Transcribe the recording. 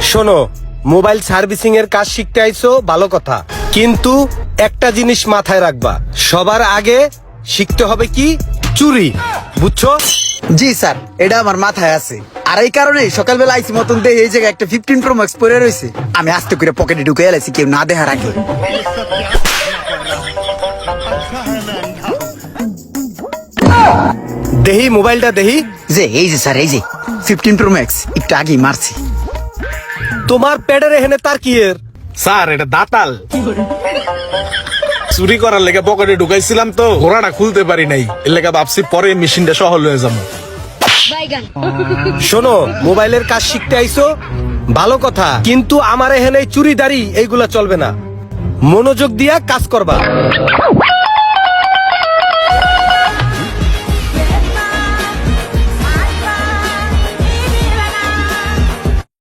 শোনো, mobile servicing এর কাজ শিখতে আইছো ভালো কথা, কিন্তু একটা জিনিস মাথায় রাখবা, সবার আগে শিখতে হবে কি চুরি, বুঝছো? জি স্যার, এটা আমার মাথায় আছে। আর এই কারণে সকালবেলা আইসি মতন দেখে এই জায়গায় একটা 15 Pro Max পরে রয়েছে। আমি আস্তে করে পকেটে ঢুকে এলাইছি কেউ না দেখার আগে। দেহি মোবাইলটা দেহি। যে এই যে স্যার, এই যে 15 Pro Max একটু আগেই মারছি। তোমার প্যাডের এখানে তার কি এর? স্যার এটা দাতাল চুরি করার লেগে পকেটে ঢুকাইছিলাম তো ঘোড়াটা খুলতে পারি নাই, এর লেগে ভাবছি পরে মেশিনটা সহল হয়ে যাবো। শোনো, মোবাইলের কাজ শিখতে আইছো ভালো কথা, কিন্তু আমার এখানে চুরিদারি এইগুলা চলবে না, মনোযোগ দিয়া কাজ করবা।